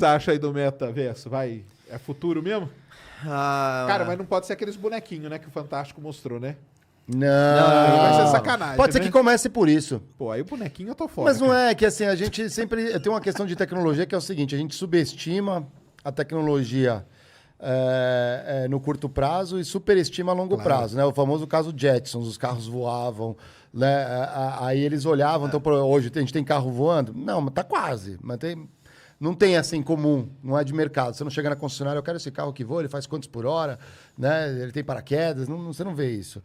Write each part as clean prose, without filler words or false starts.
você acha aí do metaverso? Vai, é futuro mesmo? Cara, mas não pode ser aqueles bonequinhos, né, que o Fantástico mostrou, né? Aí vai ser Não. sacanagem, Pode ser né? que comece por isso. Pô, aí o bonequinho eu tô fora. Mas não cara. é que assim, a gente sempre tem uma questão de tecnologia que é o seguinte, a gente subestima a tecnologia no curto prazo e superestima a longo prazo, né? O famoso caso Jetsons, os carros voavam, né? Aí eles olhavam, então hoje a gente tem carro voando? Não, mas tá quase, mas não tem assim comum, não é de mercado. Você não chega na concessionária, eu quero esse carro que voa, ele faz quantos por hora, né? Ele tem paraquedas, você não vê isso.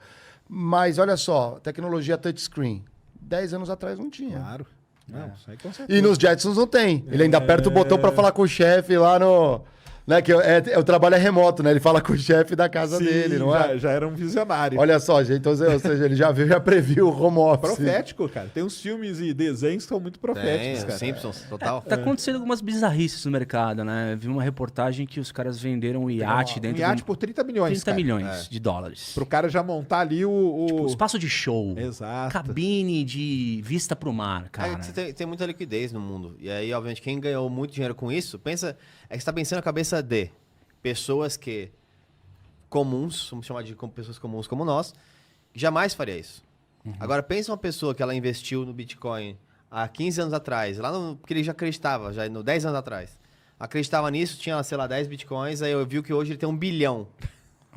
Mas olha só, tecnologia touchscreen. 10 anos atrás não tinha. Claro. Não, isso aí com certeza. E nos Jetsons não tem. Ele ainda aperta o botão para falar com o chefe lá no... Né, que o trabalho é remoto, né? Ele fala com o chefe da casa dele, não é? Já era um visionário. Olha só, gente, então, ou seja, ele já veio, já previu o home office. Profético, cara. Tem uns filmes e desenhos que são muito proféticos, cara. Simpsons, total. Tá acontecendo algumas bizarrices no mercado, né? Vi uma reportagem que os caras venderam um iate Um dentro iate de por 30 milhões, 30 cara. milhões de dólares. Pro cara já montar ali o... Espaço de show. Exato. Cabine de vista pro mar, cara. Você tem muita liquidez no mundo. E aí, obviamente, quem ganhou muito dinheiro com isso, pensa... É que você tá pensando na cabeça de pessoas que... comuns, vamos chamar de pessoas comuns como nós, jamais faria isso. Agora, pensa uma pessoa que ela investiu no Bitcoin há 15 anos atrás, porque ele já acreditava, 10 anos atrás. Acreditava nisso, tinha, sei lá, 10 Bitcoins, aí eu vi que hoje ele tem 1 bilhão.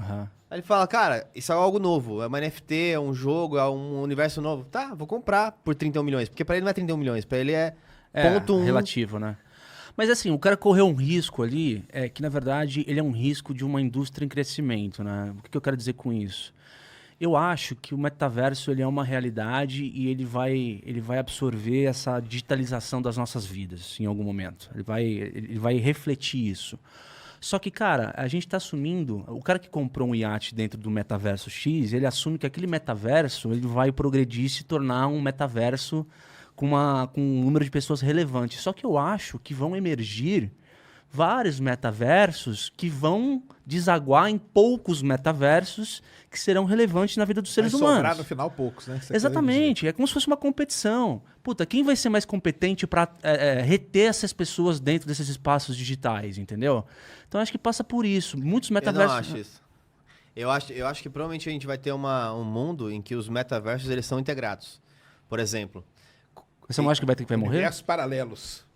Aham. Aí ele fala, cara, isso é algo novo, é uma NFT, é um jogo, é um universo novo. Tá, vou comprar por 31 milhões, porque pra ele não é 31 milhões, pra ele é ponto um. Relativo, né? Mas assim, o cara correu um risco ali, que na verdade ele é um risco de uma indústria em crescimento, né? O que eu quero dizer com isso? Eu acho que o metaverso ele é uma realidade e ele vai absorver essa digitalização das nossas vidas em algum momento. Ele vai refletir isso. Só que, cara, a gente está assumindo... O cara que comprou um iate dentro do metaverso X, ele assume que aquele metaverso ele vai progredir e se tornar um metaverso com um número de pessoas relevante. Só que eu acho que vão emergir vários metaversos que vão desaguar em poucos metaversos que serão relevantes na vida dos seres Vai humanos. sobrar no final poucos, né? Exatamente. É como se fosse uma competição. Puta, quem vai ser mais competente para reter essas pessoas dentro desses espaços digitais, entendeu? Então acho que passa por isso. Muitos metaversos... Eu não acho isso. Eu acho que provavelmente a gente vai ter um mundo em que os metaversos eles são integrados. Por exemplo... Você não acha que vai morrer? Universos paralelos.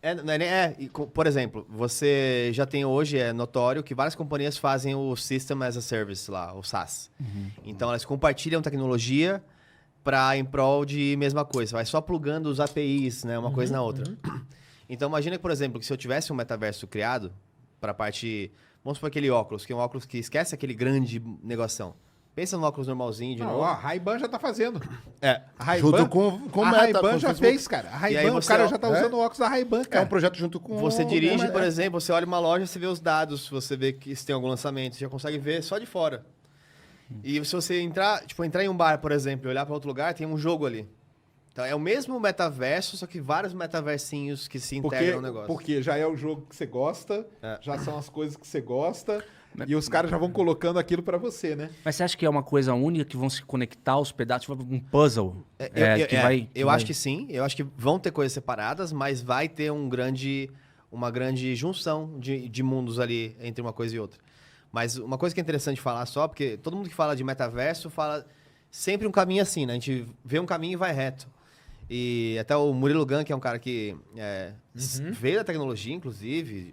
Por exemplo, você já tem hoje, é notório, que várias companhias fazem o System as a Service lá, o SaaS. Então, elas compartilham tecnologia em prol de mesma coisa. Vai só plugando os APIs, né, uma coisa na outra. Então, imagina, por exemplo, que se eu tivesse um metaverso criado para a parte... Vamos supor aquele óculos, que é um óculos que esquece aquele grande negoção. Pensa no óculos normalzinho de Não, novo. ó, a Ray-Ban já tá fazendo. A Ray-Ban, Junto com a Meta, Ray-Ban com já Facebook. fez, cara. A E aí Ray-Ban, o você- cara já tá usando o óculos da Ray-Ban, É cara. um projeto junto com... você dirige, com- por exemplo, você olha uma loja, você vê os dados, você vê que se tem algum lançamento, você já consegue ver só de fora. E se você entrar em um bar, por exemplo, e olhar para outro lugar, tem um jogo ali. Então é o mesmo metaverso, só que vários metaversinhos que se integram no negócio. Porque já é o jogo que você gosta, É. já são as coisas que você gosta, e os caras já vão colocando aquilo pra você, né? Mas você acha que é uma coisa única que vão se conectar os pedaços, tipo um puzzle? Eu acho que sim, eu acho que vão ter coisas separadas, mas vai ter uma grande junção de mundos ali entre uma coisa e outra. Mas uma coisa que é interessante falar só, porque todo mundo que fala de metaverso fala sempre um caminho assim, né? A gente vê um caminho e vai reto. E até o Murilo Gun, que é um cara que veio da tecnologia, inclusive,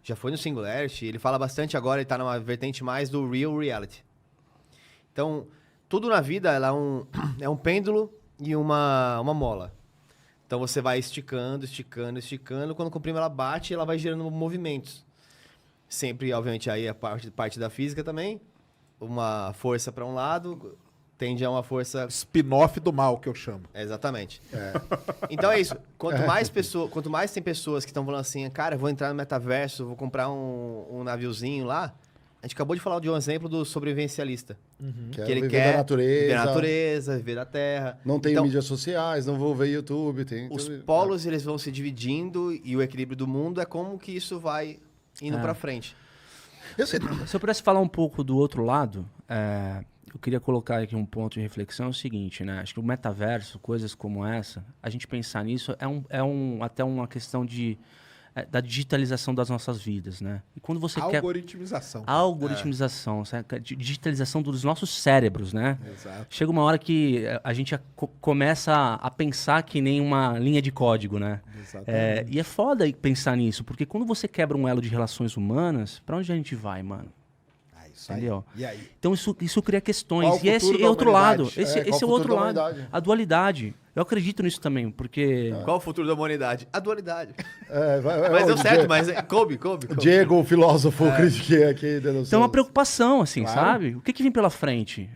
já foi no Singularity, ele fala bastante agora, ele tá numa vertente mais do real reality. Então, tudo na vida ela é um pêndulo e uma mola. Então você vai esticando, esticando, esticando, quando comprime ela bate e ela vai gerando movimentos. Sempre, obviamente, aí a parte da física também, uma força para um lado tende a uma força... Spin-off do mal, que eu chamo. Exatamente. Então é isso. Quanto mais tem pessoas que estão falando assim, cara, vou entrar no metaverso, vou comprar um naviozinho lá. A gente acabou de falar de um exemplo do sobrevivencialista. Quero Que ele viver quer da natureza, viver da natureza, viver da terra. não tenho Então, mídias sociais, não vou ver YouTube. os polos eles vão se dividindo e o equilíbrio do mundo é como que isso vai indo pra frente. Se eu pudesse falar um pouco do outro lado, eu queria colocar aqui um ponto de reflexão, é o seguinte, né? Acho que o metaverso, coisas como essa, a gente pensar nisso até uma questão de da digitalização das nossas vidas, né? E quando você Algoritmização. Algoritmização, sabe? Digitalização dos nossos cérebros, né? Exato. Chega uma hora que a gente começa a pensar que nem uma linha de código, né? Exatamente. E é foda pensar nisso, porque quando você quebra um elo de relações humanas, pra onde a gente vai, mano? Isso aí. Entendeu? E aí? Então isso cria questões. Qual o e esse futuro é da outro lado. humanidade? Esse é o outro lado. A dualidade. Eu acredito nisso também, porque... Qual o futuro da humanidade? A dualidade. Mas Mas deu certo, mas coube. Diego, o filósofo, critiquei aqui. Então é uma preocupação, assim, sabe? O que vem pela frente?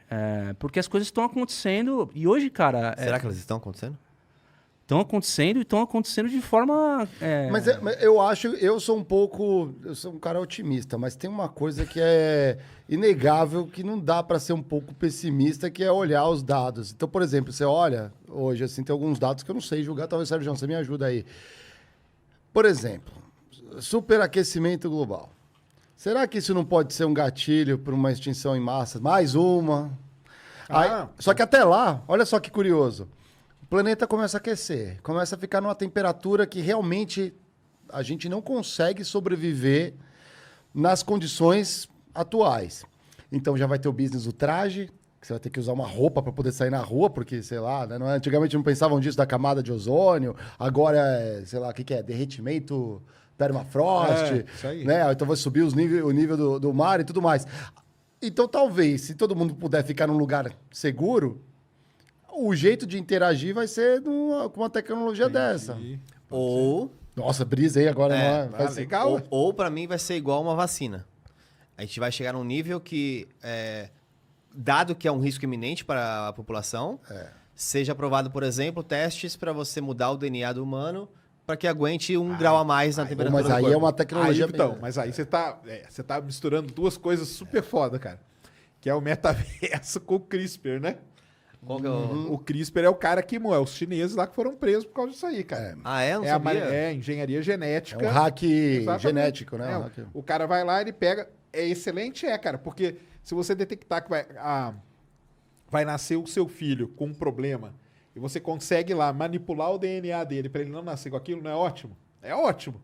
Porque as coisas estão acontecendo e hoje, cara... Será que elas estão acontecendo? Estão acontecendo e estão acontecendo de forma... Mas eu sou um cara otimista, mas tem uma coisa que é inegável, que não dá para ser um pouco pessimista, que é olhar os dados. Então, por exemplo, você olha hoje, assim, tem alguns dados que eu não sei julgar, talvez, Sérgio, você me ajuda aí. Por exemplo, superaquecimento global. Será que isso não pode ser um gatilho para uma extinção em massa? Mais uma? Só que até lá, olha só que curioso. O planeta começa a aquecer, começa a ficar numa temperatura que realmente a gente não consegue sobreviver nas condições atuais. Então já vai ter o business do traje, que você vai ter que usar uma roupa para poder sair na rua, porque, sei lá, né, antigamente não pensavam disso da camada de ozônio, agora é, sei lá, o que é? Derretimento permafrost, isso aí. né? Então vai subir o nível do mar e tudo mais. Então talvez, se todo mundo puder ficar num lugar seguro, o jeito de interagir vai ser com uma tecnologia dessa. Ou... Nossa, brisa aí agora. Vai ser legal. Ou para mim vai ser igual uma vacina. A gente vai chegar num nível que, dado que é um risco iminente para a população, seja aprovado, por exemplo, testes para você mudar o DNA do humano para que aguente 1 grau a mais na temperatura. Mas aí é uma tecnologia... Mas aí você tá misturando duas coisas super foda, cara. Que é o metaverso com o CRISPR, né? Qual que é o... O CRISPR é o cara que é os chineses lá que foram presos por causa disso aí, cara. Não sabia? Engenharia genética. É um hack Exatamente. genético, né? O cara vai lá, ele pega... É excelente, cara, porque se você detectar que vai nascer o seu filho com um problema e você consegue lá manipular o DNA dele para ele não nascer com aquilo, não é ótimo? É ótimo.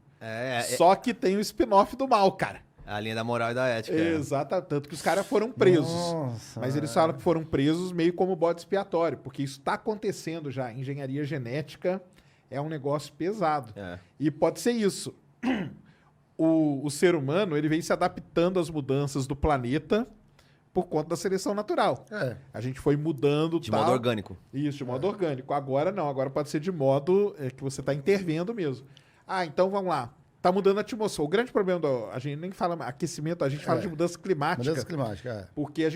Só que tem o spin-off do mal, cara. A linha da moral e da ética. Exato, tanto que os caras foram presos. Nossa, mas eles falam que foram presos meio como bode expiatório, porque isso está acontecendo já. Engenharia genética é um negócio pesado. E pode ser isso. O ser humano ele vem se adaptando às mudanças do planeta por conta da seleção natural. A gente foi mudando... De modo orgânico. Isso, de modo orgânico. Agora não, agora pode ser de modo que você está intervendo mesmo. Então vamos lá. Tá mudando a atmosfera. O grande problema a gente nem fala aquecimento, a gente fala de mudança climática. Mudança climática, Porque o que a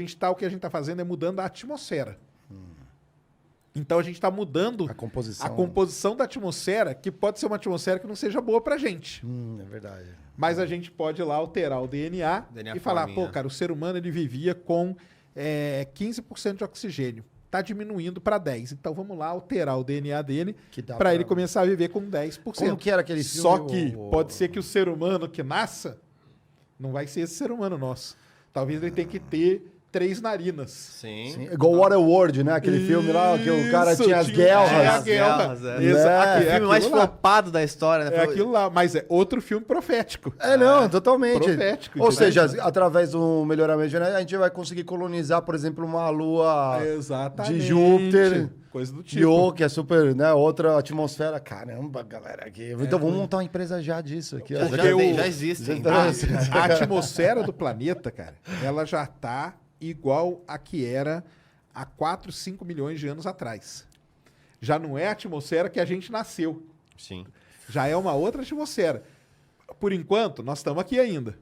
gente está fazendo é mudando a atmosfera. Então a gente está mudando a composição da atmosfera, que pode ser uma atmosfera que não seja boa pra gente. É verdade. Mas a gente pode ir lá alterar o DNA e falar, cara, o ser humano ele vivia com 15% de oxigênio. Tá diminuindo para 10%. Então vamos lá alterar o DNA dele para ele começar a viver com 10%. Como que era aquele filme? Só que pode ser que o ser humano que nasça não vai ser esse ser humano nosso. Talvez ele tenha que ter 3 narinas. Sim. Igual Waterworld, né? Aquele filme lá que o cara tinha as guerras. Exato. O filme mais flopado da história, né? É aquilo lá, mas é outro filme profético. Não, totalmente. Profético. Ou seja, através do melhoramento genético, a gente vai conseguir colonizar, por exemplo, uma lua de Júpiter. Coisa do tipo. Que é super, né? Outra atmosfera. Caramba, galera. Aqui. Então vamos montar uma empresa já disso aqui. Já existe. A atmosfera do planeta, cara, ela já tá igual a que era há 4, 5 milhões de anos atrás. Já não é a atmosfera que a gente nasceu. Sim. Já é uma outra atmosfera. Por enquanto, nós estamos aqui ainda.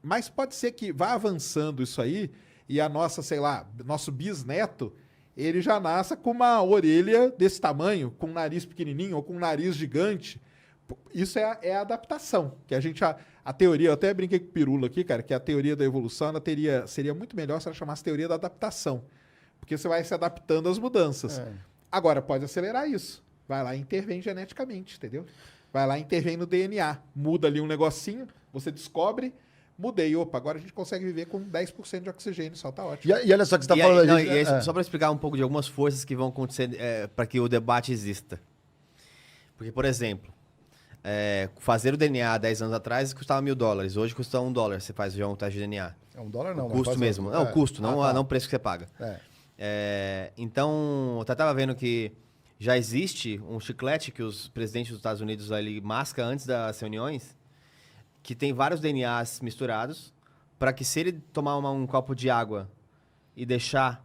Mas pode ser que vá avançando isso aí e a nossa, sei lá, nosso bisneto, ele já nasça com uma orelha desse tamanho, com um nariz pequenininho ou com um nariz gigante. Isso é a adaptação. Que a gente... A teoria, eu até brinquei com o Pirula aqui, cara, que a teoria da evolução seria muito melhor se ela chamasse teoria da adaptação. Porque você vai se adaptando às mudanças. Agora, pode acelerar isso. Vai lá e intervém geneticamente, entendeu? Vai lá e intervém no DNA. Muda ali um negocinho, você descobre, mudei. Opa, agora a gente consegue viver com 10% de oxigênio, só tá ótimo. E olha só que você está falando... Só para explicar um pouco de algumas forças que vão acontecer para que o debate exista. Porque, por exemplo, fazer o DNA 10 anos atrás custava $1.000. Hoje custa $1. Você faz já um teste de DNA. É $1 não. O custo mesmo. Não, o custo, não tá. não o preço que você paga. Então, eu até estava vendo que já existe um chiclete que os presidentes dos Estados Unidos ali mascam antes das reuniões, que tem vários DNAs misturados, para que se ele tomar um copo de água e deixar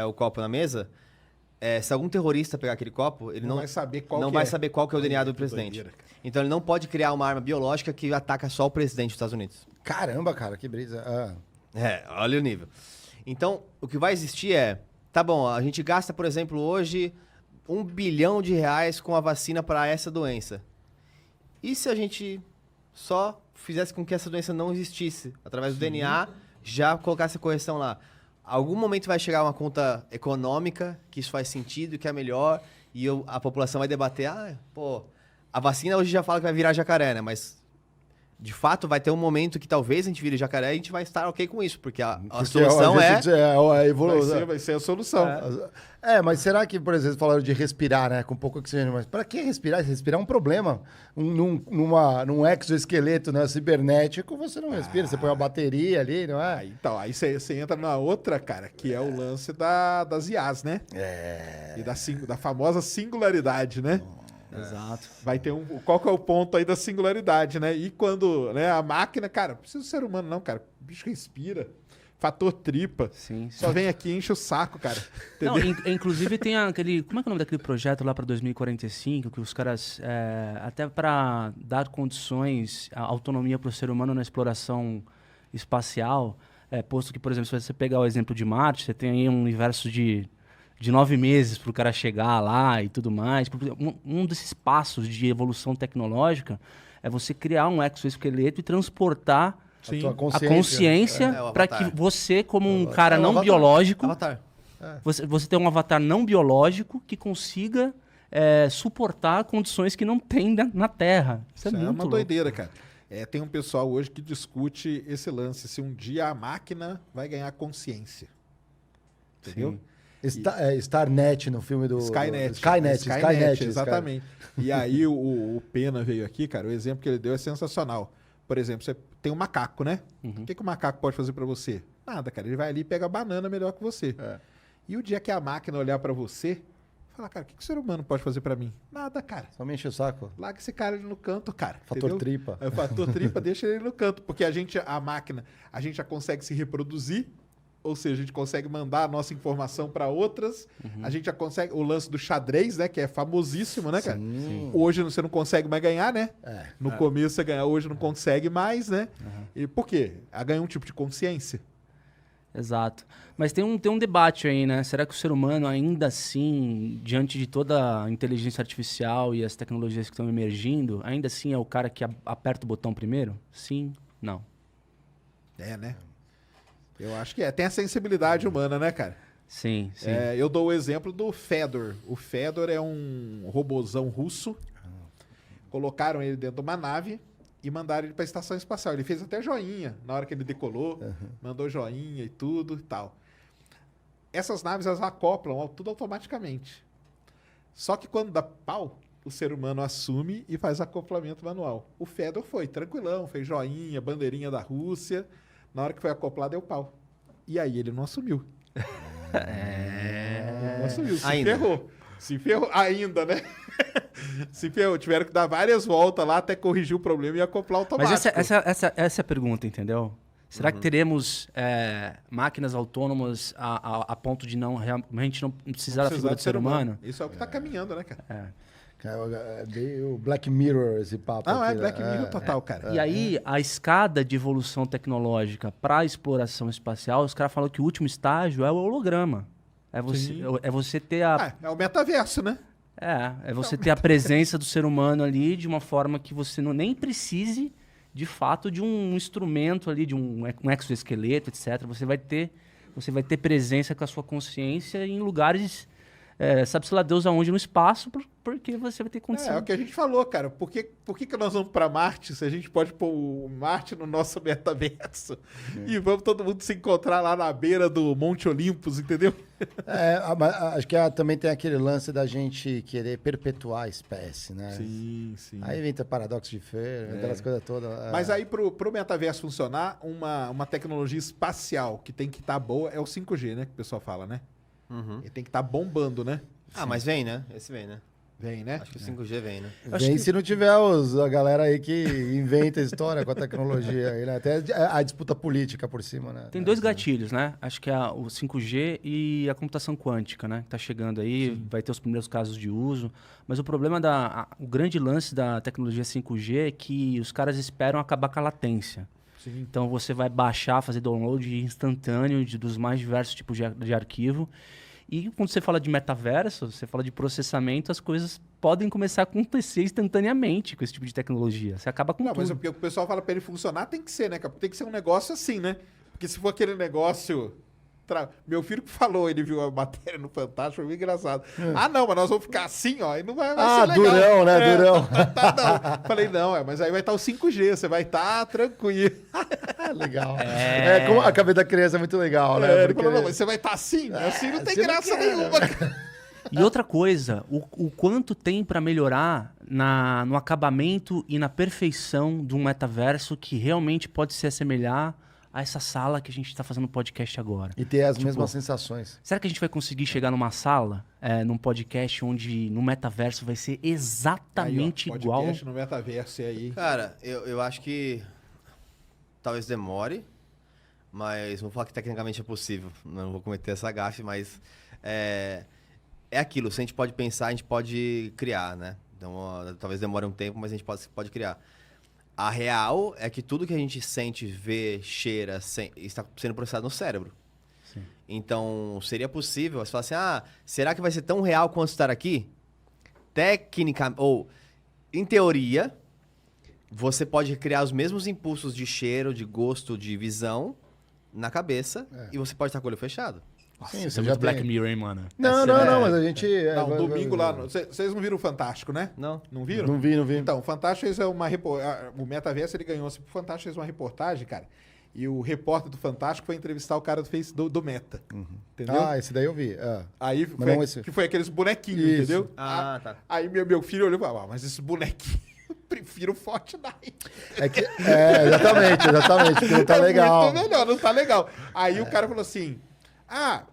o copo na mesa, se algum terrorista pegar aquele copo, ele não vai saber qual que é o DNA do presidente. Doideira, então ele não pode criar uma arma biológica que ataca só o presidente dos Estados Unidos. Caramba, cara, que brisa. Olha o nível. Então, o que vai existir tá bom, a gente gasta, por exemplo, hoje R$1 bilhão com a vacina para essa doença. E se a gente só fizesse com que essa doença não existisse, através do DNA, já colocasse a correção lá? Algum momento vai chegar uma conta econômica, que isso faz sentido, que é melhor, e a população vai debater, a vacina hoje já fala que vai virar jacaré, né? Mas, de fato, vai ter um momento que talvez a gente vire jacaré e a gente vai estar ok com isso, porque a solução vai ser a solução. Mas será que, por exemplo, falaram de respirar, né? Com pouco oxigênio, mas para que respirar? Respirar é um problema. Num exoesqueleto, né, cibernético, você não respira, você põe uma bateria ali, não é? Então, aí você entra na outra, cara, que é o lance das IAs, né? E da famosa singularidade, né? Exato. Vai ter qual que é o ponto aí da singularidade, né? E quando, né, a máquina, cara, não precisa do ser humano não, cara. O bicho respira. Fator tripa. Sim. Só vem aqui e enche o saco, cara. Não, inclusive tem aquele... Como é que é o nome daquele projeto lá para 2045, que os caras, até para dar condições, a autonomia para o ser humano na exploração espacial, posto que, por exemplo, se você pegar o exemplo de Marte, você tem aí um universo de 9 meses para o cara chegar lá e tudo mais. Um desses passos de evolução tecnológica é você criar um exoesqueleto e transportar a consciência para que você, como um cara não biológico, você tenha um avatar não biológico que consiga suportar condições que não tem na Terra. Isso é muito uma louco. doideira, cara. Tem um pessoal hoje que discute esse lance, se um dia a máquina vai ganhar consciência. Entendeu? Sim. Starnet no filme do... Skynet, exatamente. E aí o Pena veio aqui, cara, o exemplo que ele deu é sensacional. Por exemplo, você tem um macaco, né? O que o macaco pode fazer pra você? Nada, cara. Ele vai ali e pega a banana melhor que você. E o dia que a máquina olhar pra você, fala, cara, o que o ser humano pode fazer pra mim? Nada, cara. Só me enche o saco. Larga esse cara ali no canto, cara. Fator tripa. O fator tripa, deixa ele no canto. Porque a máquina, a gente já consegue se reproduzir. Ou seja, a gente consegue mandar a nossa informação para outras. A gente já consegue... O lance do xadrez, né? Que é famosíssimo, né, cara? Sim. Hoje você não consegue mais ganhar, né? No começo você ganha, hoje não consegue mais, né? E por quê? Ganha um tipo de consciência. Exato. Mas tem um debate aí, né? Será que o ser humano, ainda assim, diante de toda a inteligência artificial e as tecnologias que estão emergindo, ainda assim é o cara que aperta o botão primeiro? Sim, não. Né? Eu acho que tem a sensibilidade humana, né, cara? Sim. Eu dou o exemplo do Fedor. O Fedor é um robozão russo. Colocaram ele dentro de uma nave e mandaram ele para a estação espacial. Ele fez até joinha na hora que ele decolou. Mandou joinha e tudo e tal. Essas naves, elas acoplam tudo automaticamente. Só que quando dá pau, o ser humano assume e faz acoplamento manual. O Fedor foi tranquilão, fez joinha, bandeirinha da Rússia. Na hora que foi acoplar, deu pau. E aí ele não assumiu. Não assumiu. Se ferrou ainda, né? Se ferrou. Tiveram que dar várias voltas lá até corrigir o problema e acoplar automático. Mas essa é a pergunta, entendeu? Será que teremos máquinas autônomas a ponto de realmente não precisar da figura do ser humano? Isso é o que está caminhando, né, cara? É o Black Mirror esse papo. Não, aqui, Black Mirror total, cara. E aí, a escada de evolução tecnológica para a exploração espacial, os caras falam que o último estágio é o holograma. É você ter a... É o metaverso, né? É você ter a presença do ser humano ali de uma forma que você nem precise, de fato, de um instrumento ali, de um exoesqueleto, etc. Você vai ter presença com a sua consciência em lugares sabe-se lá Deus aonde no espaço, porque você vai ter condição. É o que a gente falou, cara. Por que nós vamos pra Marte se a gente pode pôr o Marte no nosso metaverso? E vamos todo mundo se encontrar lá na beira do Monte Olympus, entendeu? Mas acho que também tem aquele lance da gente querer perpetuar a espécie, né? Sim. Aí vem o paradoxo de Fermi, aquelas coisas todas. Mas aí pro metaverso funcionar, uma tecnologia espacial que tem que estar boa é o 5G, né? Que o pessoal fala, né? Ele tem que estar bombando, né? Mas vem, né? Esse vem, né? Vem, né? Acho que o 5G vem, né? Vem se não tiver a galera aí que inventa história com a tecnologia aí, né? Até a disputa política por cima, né? Tem dois gatilhos, né? Acho que é o 5G e a computação quântica, né? Que tá chegando aí, vai ter os primeiros casos de uso. Mas o problema o grande lance da tecnologia 5G é que os caras esperam acabar com a latência. Sim. Então você vai baixar, fazer download instantâneo dos mais diversos tipos de arquivo. E quando você fala de metaverso, você fala de processamento, as coisas podem começar a acontecer instantaneamente com esse tipo de tecnologia. Você acaba com Não, tudo. mas o que o pessoal fala pra ele funcionar tem que ser, né, cara? Tem que ser um negócio assim, né? Porque se for aquele negócio... Meu filho que falou, ele viu a matéria no Fantástico, foi muito engraçado. Não, mas nós vamos ficar assim, ó, e não vai ser legal. Durão, né? Durão. Não. Falei, não, mas aí vai estar o 5G, você vai estar tranquilo. Legal. Como a cabeça da criança é muito legal, né? Ele falou, não, mas você vai estar assim? Assim não tem graça nenhuma. E outra coisa, o quanto tem para melhorar no acabamento e na perfeição de um metaverso que realmente pode se assemelhar a essa sala que a gente está fazendo podcast agora. E ter as mesmas sensações. Será que a gente vai conseguir chegar numa sala, num podcast, onde no metaverso vai ser exatamente aí, ó, igual? Podcast no metaverso aí. Cara, eu acho que talvez demore, mas vou falar que tecnicamente é possível. Não vou cometer essa gafe, mas é aquilo. Se a gente pode pensar, a gente pode criar, né? Então, talvez demore um tempo, mas a gente pode criar. A real é que tudo que a gente sente, vê, cheira, está sendo processado no cérebro. Sim. Então, seria possível você falar assim, será que vai ser tão real quanto estar aqui? Em teoria, você pode criar os mesmos impulsos de cheiro, de gosto, de visão na cabeça e você pode estar com o olho fechado. Sim, Isso é muito Black Mirror, hein, mano? Não, mas a gente... Não, domingo lá... Vocês não viram o Fantástico, né? Não. Não viram? Não vi. Então, o Fantástico fez uma reportagem... O Metaverso, ele ganhou. O Fantástico fez uma reportagem, cara. E o repórter do Fantástico foi entrevistar o cara do Meta. Entendeu? Esse daí eu vi. Aí que foi aqueles bonequinhos, Isso. entendeu? Tá. Aí meu filho olhou e falou, mas esses bonequinhos... Eu prefiro o Fortnite. Exatamente, porque não tá legal. Muito melhor, não tá legal. Aí o cara falou assim...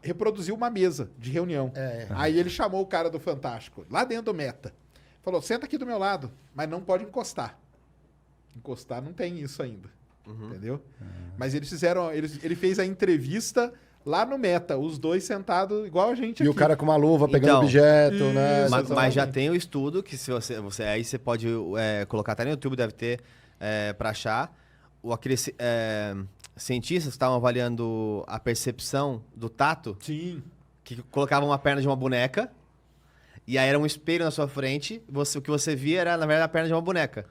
reproduziu uma mesa de reunião. Aí ele chamou o cara do Fantástico, lá dentro do Meta. Falou, senta aqui do meu lado, mas não pode encostar. Encostar não tem isso ainda. Entendeu? Mas eles fizeram... Ele fez a entrevista lá no Meta, os dois sentados igual a gente aqui. E o cara com uma luva pegando Então, objeto, né? Mas já tem o estudo que se você aí você pode colocar até no YouTube, deve ter para achar. Aqueles cientistas estavam avaliando a percepção do tato. Sim. Que colocavam uma perna de uma boneca e aí era um espelho na sua frente. O que você via era, na verdade, a perna de uma boneca.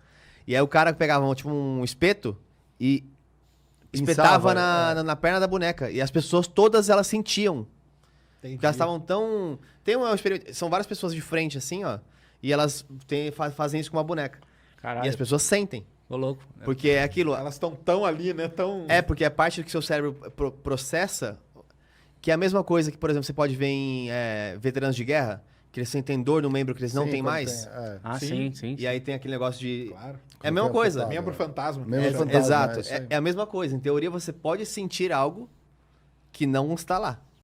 E aí o cara pegava tipo um espeto e espetava na perna da boneca. E as pessoas, todas elas sentiam. Entendi. Porque elas estavam tão... São várias pessoas de frente, assim, ó. E elas fazem isso com uma boneca. Caralho. E as pessoas sentem. Ô, louco. Porque é aquilo... Elas estão tão ali, né? Porque é parte do que seu cérebro processa, que é a mesma coisa que, por exemplo, você pode ver em veteranos de guerra, que eles sentem dor no membro que eles não têm mais. Sim. E aí tem aquele negócio de... Claro. É a mesma coisa. Membro fantasma. Membro fantasma. Exato. Isso aí. É a mesma coisa. Em teoria, você pode sentir algo que não está lá.